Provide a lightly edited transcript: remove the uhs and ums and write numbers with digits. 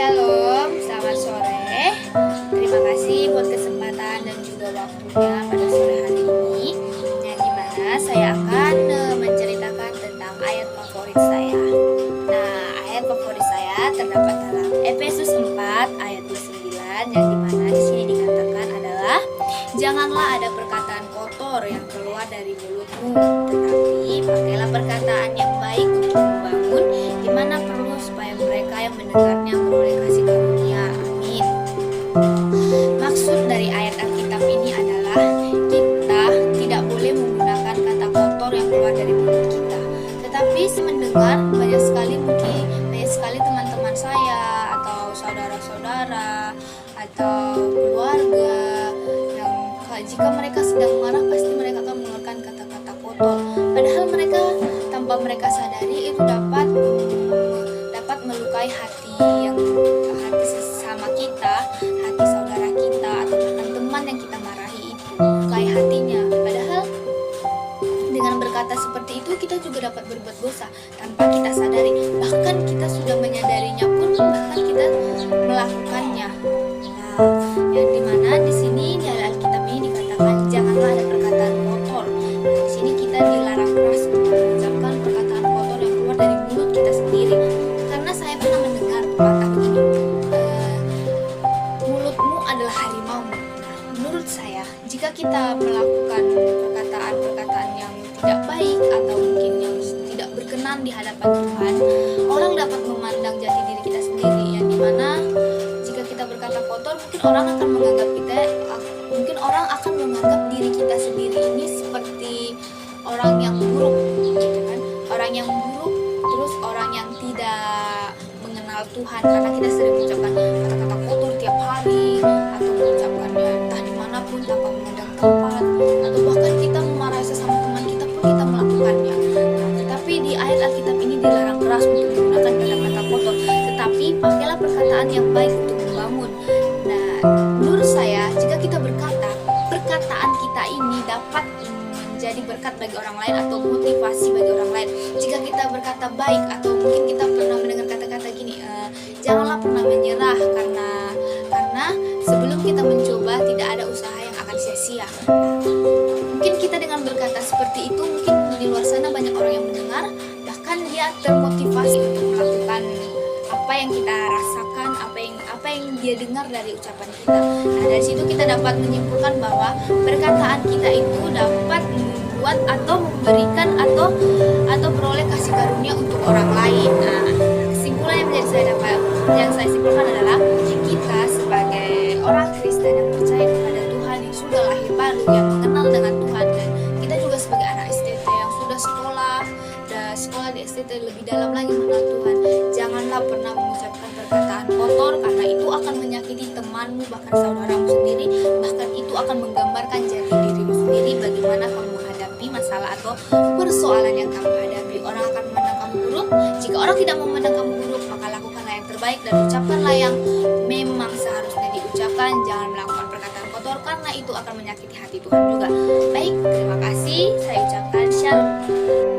Shalom, selamat sore. Terima kasih buat kesempatan dan juga waktunya pada sore hari ini, yang dimana saya akan menceritakan tentang ayat favorit saya. Nah, ayat favorit saya terdapat dalam Efesus 4 ayat 29, yang dimana di sini dikatakan adalah janganlah ada perkataan kotor yang keluar dari mulutmu, tetapi pakailah perkataan yang baik untuk membangun, di mana perlu supaya mereka yang mendengarnya beroleh kasih karunia. Amin. Maksud dari ayat Alkitab ini adalah kita tidak boleh menggunakan kata kotor yang keluar dari mulut kita. Tetapi mendengar banyak sekali teman-teman saya atau saudara-saudara atau keluarga yang jika mereka sedang marah pasti mereka akan mengeluarkan kata-kata kotor. Padahal tanpa mereka sadari itu dapat melukai hati sesama kita, hati saudara kita atau bahkan teman yang kita marahi itu, melukai hatinya. Padahal dengan berkata seperti itu kita juga dapat berbuat dosa tanpa kita sadari. Bahkan kita sudah menyadarinya pun bahkan kita melakukannya. Nah, yang dimana di sini di Alkitab ini dikatakan janganlah ada perkataan kotor. Nah, di sini kita dilarang keras untuk mengucapkan perkataan kotor yang keluar dari mulut kita sendiri. Karena saya pernah mendengar pepatah begini, mulutmu adalah harimaumu. Nah, menurut saya, jika kita melakukan perkataan-perkataan yang tidak baik atau mungkin yang tidak berkenan di hadapan Tuhan, orang dapat memandang jati diri kita sendiri, yang dimana jika kita berkata kotor, mungkin orang akan menganggap diri kita sendiri ini seperti orang yang buruk, gitu kan? Orang yang buruk, terus orang yang tidak mengenal Tuhan karena kita sering mengucapkan kata-kata kotor tiap hari atau mengucapkannya entah dimanapun tanpa memandang tempat, atau bahkan kita memarahi sesama teman kita pun kita melakukannya. Nah, tetapi di ayat Alkitab ini dilarang keras untuk menggunakan kata-kata kotor, tetapi pakailah perkataan yang baik untuk membangun. Nah, menurut saya jika kita berkata, perkataan kita ini dapat menjadi berkat bagi orang lain atau motivasi bagi orang lain. Jika kita berkata baik, atau mungkin kita pernah mendengar kata-kata gini, janganlah pernah menyerah karena sebelum kita mencoba tidak ada usaha yang akan sia-sia. Mungkin kita dengan berkata seperti itu, mungkin di luar sana banyak orang yang mendengar, bahkan dia termotivasi untuk melakukan apa yang kita rasakan, apa yang dia dengar dari ucapan kita. Nah, dari situ kita dapat menyimpulkan bahwa perkataan kita itu dapat membuat atau memberikan atau beroleh kasih karunia untuk orang lain. Nah, kesimpulan yang saya simpulkan adalah kita sebagai orang Kristen yang percaya kepada Tuhan, yang sudah lahir baru, yang mengenal dengan Tuhan, dan kita juga sebagai anak STT yang sudah sekolah di STT lebih dalam lagi mengenal Tuhan, janganlah pernah mengucapkan perkataan kotor, karena itu akan menyakiti temanmu, bahkan saudaramu sendiri, bahkan itu akan menggambarkan jati dirimu sendiri bagaimana kamu menghadapi masalah atau persoalan yang kamu hadapi. Orang akan memandang kamu buruk. Jika orang tidak memandang kamu buruk, maka lakukanlah yang terbaik dan ucapkanlah yang memang seharusnya diucapkan. Jangan melakukan perkataan kotor karena itu akan menyakiti hati Tuhan juga. Baik, terima kasih. Saya ucapkan shalom.